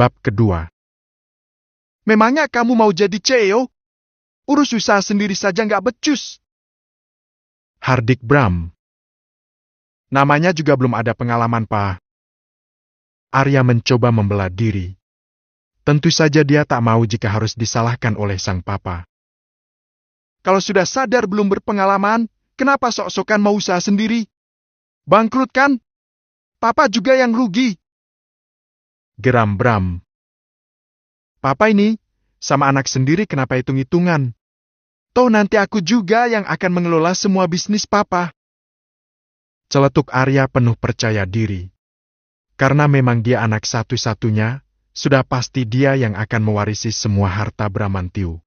Bab kedua. Memangnya kamu mau jadi CEO? Urus usaha sendiri saja nggak becus. Hardik Bram. Namanya juga belum ada pengalaman, Pak. Arya mencoba membela diri. Tentu saja dia tak mau jika harus disalahkan oleh sang papa. Kalau sudah sadar belum berpengalaman, kenapa sok-sokan mau usaha sendiri? Bangkrut kan? Papa juga yang rugi. Geram Bram. Papa ini, sama anak sendiri kenapa hitung-hitungan? Toh nanti aku juga yang akan mengelola semua bisnis papa. Celetuk Arya penuh percaya diri. Karena memang dia anak satu-satunya, sudah pasti dia yang akan mewarisi semua harta Bramantio.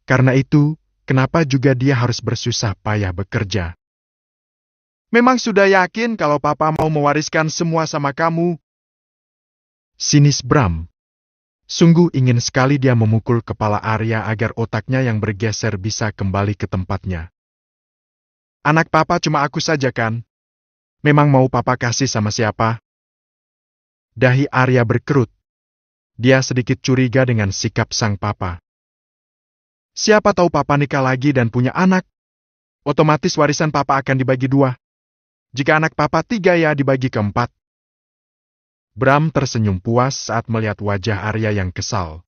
Karena itu, kenapa juga dia harus bersusah payah bekerja? Memang sudah yakin kalau papa mau mewariskan semua sama kamu? Sinis Bram. Sungguh ingin sekali dia memukul kepala Arya agar otaknya yang bergeser bisa kembali ke tempatnya. Anak papa cuma aku saja kan? Memang mau papa kasih sama siapa? Dahi Arya berkerut. Dia sedikit curiga dengan sikap sang papa. Siapa tahu papa nikah lagi dan punya anak. Otomatis warisan papa akan dibagi 2. Jika anak papa 3 ya dibagi ke 4. Bram tersenyum puas saat melihat wajah Arya yang kesal.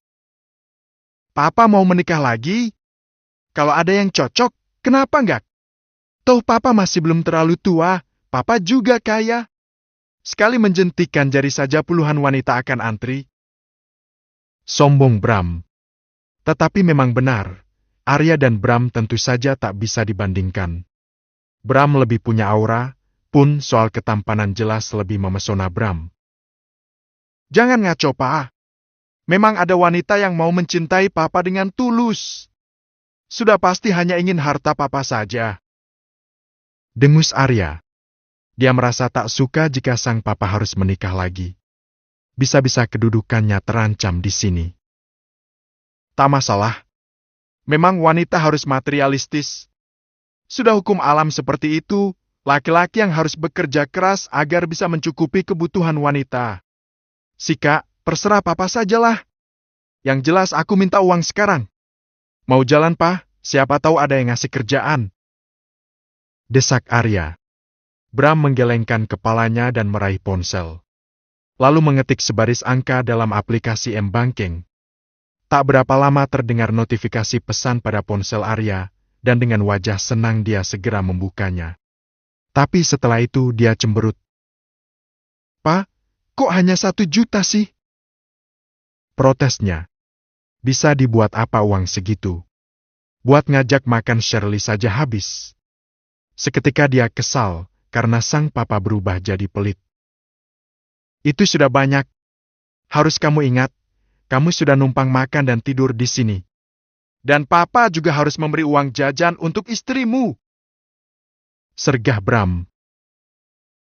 Papa mau menikah lagi? Kalau ada yang cocok, kenapa enggak? Toh papa masih belum terlalu tua, papa juga kaya. Sekali menjentikkan jari saja puluhan wanita akan antri. Sombong Bram. Tetapi memang benar, Arya dan Bram tentu saja tak bisa dibandingkan. Bram lebih punya aura, pun soal ketampanan jelas lebih memesona Bram. Jangan ngaco, Pak. Memang ada wanita yang mau mencintai papa dengan tulus. Sudah pasti hanya ingin harta papa saja. Dengus Arya. Dia merasa tak suka jika sang papa harus menikah lagi. Bisa-bisa kedudukannya terancam di sini. Tak masalah. Memang wanita harus materialistis. Sudah hukum alam seperti itu, laki-laki yang harus bekerja keras agar bisa mencukupi kebutuhan wanita. Sika, terserah papa sajalah. Yang jelas aku minta uang sekarang. Mau jalan, Pak? Siapa tahu ada yang ngasih kerjaan. Desak Arya. Bram menggelengkan kepalanya dan meraih ponsel. Lalu mengetik sebaris angka dalam aplikasi M-Banking. Tak berapa lama terdengar notifikasi pesan pada ponsel Arya, dan dengan wajah senang dia segera membukanya. Tapi setelah itu dia cemberut. Pak, kok hanya 1 juta sih? Protesnya. Bisa dibuat apa uang segitu? Buat ngajak makan Shirley saja habis. Seketika dia kesal, karena sang papa berubah jadi pelit. Itu sudah banyak. Harus kamu ingat, kamu sudah numpang makan dan tidur di sini. Dan papa juga harus memberi uang jajan untuk istrimu. Sergah Bram.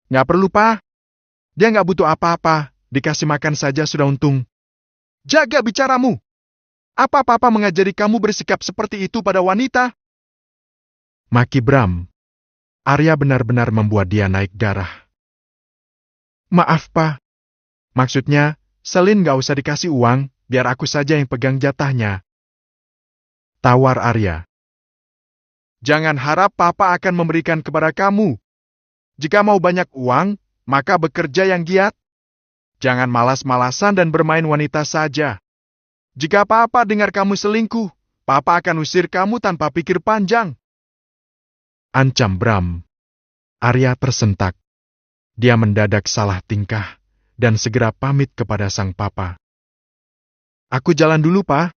Nggak perlu, Pak. Dia nggak butuh apa-apa, dikasih makan saja sudah untung. Jaga bicaramu. Apa papa mengajari kamu bersikap seperti itu pada wanita? Maki Bram. Arya benar-benar membuat dia naik darah. Maaf, Pak. Maksudnya, Selin nggak usah dikasih uang, biar aku saja yang pegang jatahnya. Tawar Arya. Jangan harap papa akan memberikan kepada kamu. Jika mau banyak uang, maka bekerja yang giat. Jangan malas-malasan dan bermain wanita saja. Jika papa dengar kamu selingkuh, papa akan usir kamu tanpa pikir panjang. Ancam Bram. Arya tersentak. Dia mendadak salah tingkah, dan segera pamit kepada sang papa. Aku jalan dulu, Pak.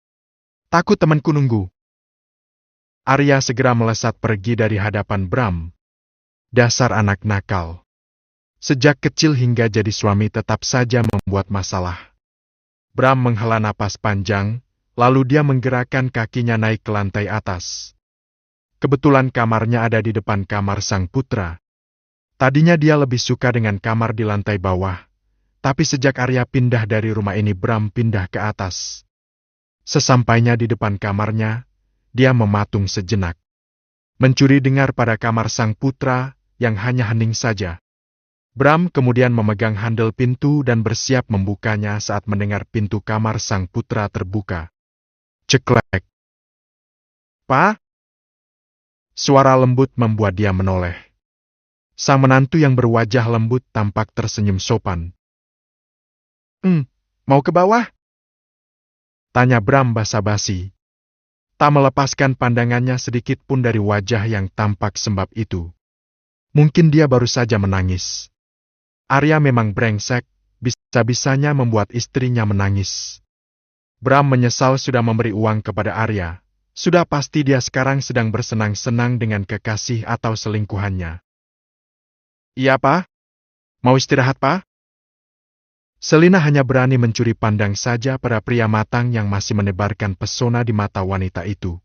Takut temanku nunggu. Arya segera melesat pergi dari hadapan Bram. Dasar anak nakal. Sejak kecil hingga jadi suami tetap saja membuat masalah. Bram menghela napas panjang, lalu dia menggerakkan kakinya naik ke lantai atas. Kebetulan kamarnya ada di depan kamar sang putra. Tadinya dia lebih suka dengan kamar di lantai bawah, tapi sejak Arya pindah dari rumah ini Bram pindah ke atas. Sesampainya di depan kamarnya, dia mematung sejenak. Mencuri dengar pada kamar sang putra yang hanya hening saja. Bram kemudian memegang handle pintu dan bersiap membukanya saat mendengar pintu kamar sang putra terbuka. Ceklek. Pa? Suara lembut membuat dia menoleh. Sang menantu yang berwajah lembut tampak tersenyum sopan. Mau ke bawah? Tanya Bram basa-basi. Tak melepaskan pandangannya sedikit pun dari wajah yang tampak sembab itu. Mungkin dia baru saja menangis. Arya memang brengsek, bisa-bisanya membuat istrinya menangis. Bram menyesal sudah memberi uang kepada Arya. Sudah pasti dia sekarang sedang bersenang-senang dengan kekasih atau selingkuhannya. Iya, Pa. Mau istirahat, Pa? Selina hanya berani mencuri pandang saja pada pria matang yang masih menebarkan pesona di mata wanita itu.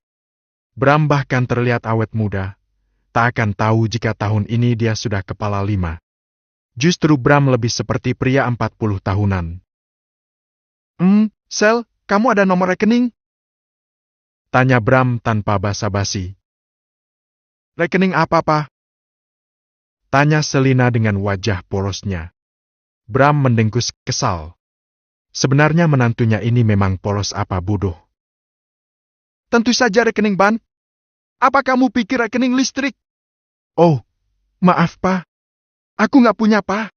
Bram bahkan terlihat awet muda. Tak akan tahu jika tahun ini dia sudah kepala 5. Justru Bram lebih seperti pria 40 tahunan. Sel, kamu ada nomor rekening? Tanya Bram tanpa basa-basi. Rekening apa, Pa? Tanya Selina dengan wajah porosnya. Bram mendengkus kesal. Sebenarnya menantunya ini memang polos apa bodoh. Tentu saja rekening ban. Apa kamu pikir rekening listrik? Oh, maaf, Pa. Aku nggak punya, Pa.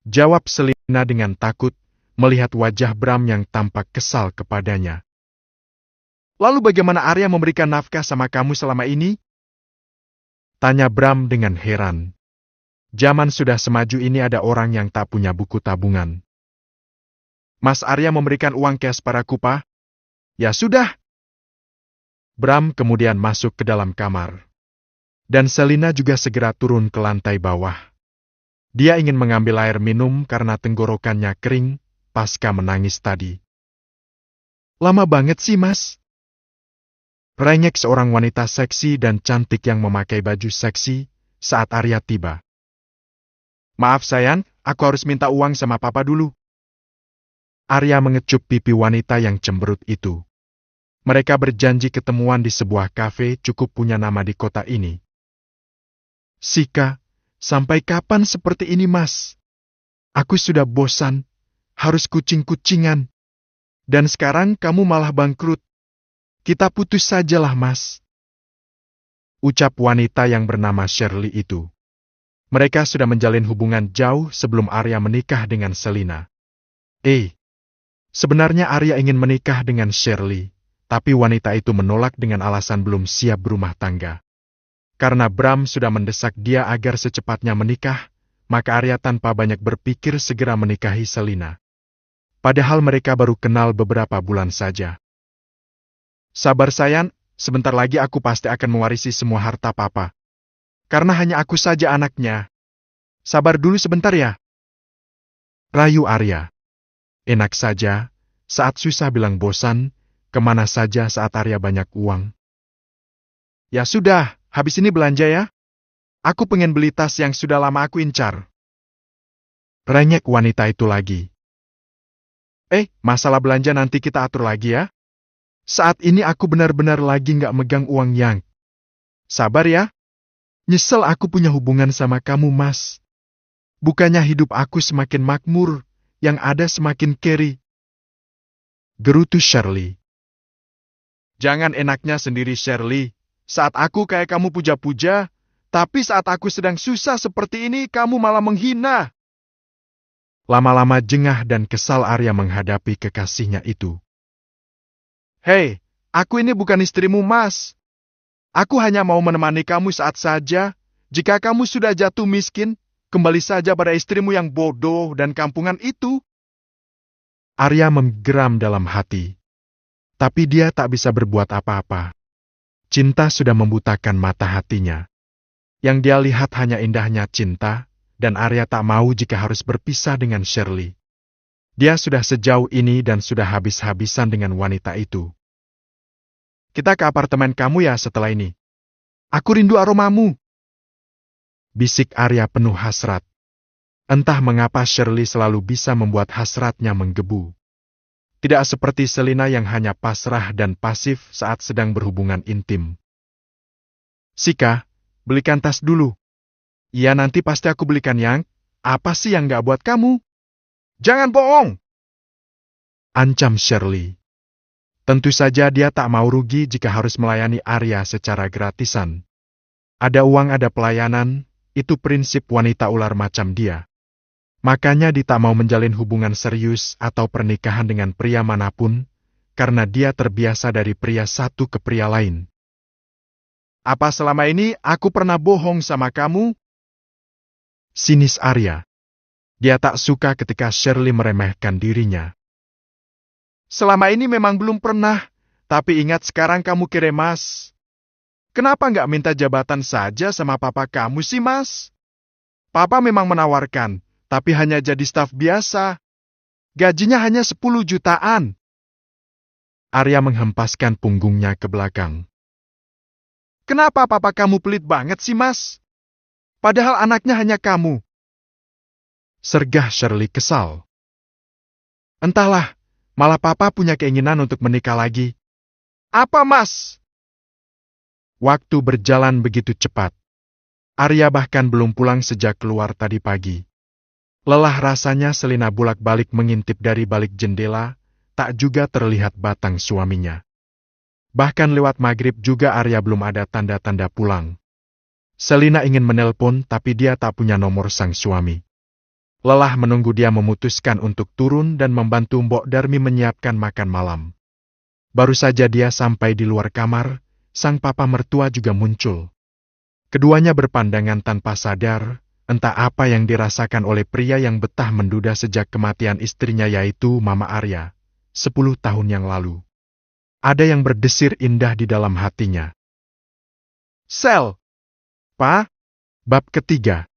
Jawab Selina dengan takut, melihat wajah Bram yang tampak kesal kepadanya. Lalu bagaimana Arya memberikan nafkah sama kamu selama ini? Tanya Bram dengan heran. Zaman sudah semaju ini ada orang yang tak punya buku tabungan. Mas Arya memberikan uang cash padaku, Pa. Ya sudah. Bram kemudian masuk ke dalam kamar. Dan Selina juga segera turun ke lantai bawah. Dia ingin mengambil air minum karena tenggorokannya kering pasca menangis tadi. Lama banget sih, Mas. Rengek seorang wanita seksi dan cantik yang memakai baju seksi saat Arya tiba. Maaf sayang, aku harus minta uang sama Papa dulu. Arya mengecup pipi wanita yang cemberut itu. Mereka berjanji ketemuan di sebuah kafe cukup punya nama di kota ini. Sika, sampai kapan seperti ini, Mas? Aku sudah bosan, harus kucing-kucingan. Dan sekarang kamu malah bangkrut. Kita putus sajalah, Mas. Ucap wanita yang bernama Shirley itu. Mereka sudah menjalin hubungan jauh sebelum Arya menikah dengan Selina. Sebenarnya Arya ingin menikah dengan Shirley, tapi wanita itu menolak dengan alasan belum siap berumah tangga. Karena Bram sudah mendesak dia agar secepatnya menikah, maka Arya tanpa banyak berpikir segera menikahi Selina. Padahal mereka baru kenal beberapa bulan saja. Sabar sayang, sebentar lagi aku pasti akan mewarisi semua harta Papa. Karena hanya aku saja anaknya. Sabar dulu sebentar ya. Rayu Arya. Enak saja, saat susah bilang bosan, kemana saja saat Arya banyak uang. Ya sudah, habis ini belanja ya. Aku pengen beli tas yang sudah lama aku incar. Rengek wanita itu lagi. Masalah belanja nanti kita atur lagi ya. Saat ini aku benar-benar lagi nggak megang uang yang. Sabar ya. Nyesel aku punya hubungan sama kamu, Mas. Bukannya hidup aku semakin makmur, yang ada semakin keri. Gerutu Shirley. Jangan enaknya sendiri, Shirley. Saat aku kayak kamu puja-puja, tapi saat aku sedang susah seperti ini, kamu malah menghina. Lama-lama jengah dan kesal Arya menghadapi kekasihnya itu. Hei, aku ini bukan istrimu, Mas. Aku hanya mau menemani kamu saat saja. Jika kamu sudah jatuh miskin, kembali saja pada istrimu yang bodoh dan kampungan itu. Arya menggeram dalam hati. Tapi dia tak bisa berbuat apa-apa. Cinta sudah membutakan mata hatinya. Yang dia lihat hanya indahnya cinta, dan Arya tak mau jika harus berpisah dengan Shirley. Dia sudah sejauh ini dan sudah habis-habisan dengan wanita itu. Kita ke apartemen kamu ya setelah ini. Aku rindu aromamu. Bisik Arya penuh hasrat. Entah mengapa Shirley selalu bisa membuat hasratnya menggebu. Tidak seperti Selina yang hanya pasrah dan pasif saat sedang berhubungan intim. Sika, belikan tas dulu. Iya, nanti pasti aku belikan yang. Apa sih yang gak buat kamu? Jangan bohong! Ancam Shirley. Tentu saja dia tak mau rugi jika harus melayani Arya secara gratisan. Ada uang ada pelayanan, itu prinsip wanita ular macam dia. Makanya dia tak mau menjalin hubungan serius atau pernikahan dengan pria manapun, karena dia terbiasa dari pria satu ke pria lain. Apa selama ini aku pernah bohong sama kamu? Sinis Arya. Dia tak suka ketika Shirley meremehkan dirinya. Selama ini memang belum pernah, tapi ingat sekarang kamu kira Mas. Kenapa nggak minta jabatan saja sama papa kamu sih, Mas? Papa memang menawarkan, tapi hanya jadi staf biasa. Gajinya hanya 10 jutaan. Arya menghempaskan punggungnya ke belakang. Kenapa papa kamu pelit banget sih, Mas? Padahal anaknya hanya kamu. Sergah Shirley kesal. Entahlah, malah papa punya keinginan untuk menikah lagi. Apa, Mas? Waktu berjalan begitu cepat. Arya bahkan belum pulang sejak keluar tadi pagi. Lelah rasanya Selina bolak-balik mengintip dari balik jendela, tak juga terlihat batang suaminya. Bahkan lewat maghrib juga Arya belum ada tanda-tanda pulang. Selina ingin menelpon tapi dia tak punya nomor sang suami. Lelah menunggu dia memutuskan untuk turun dan membantu Mbok Darmi menyiapkan makan malam. Baru saja dia sampai di luar kamar, sang papa mertua juga muncul. Keduanya berpandangan tanpa sadar, entah apa yang dirasakan oleh pria yang betah menduda sejak kematian istrinya yaitu Mama Arya, 10 tahun yang lalu. Ada yang berdesir indah di dalam hatinya. Sel. Pa, bab ketiga.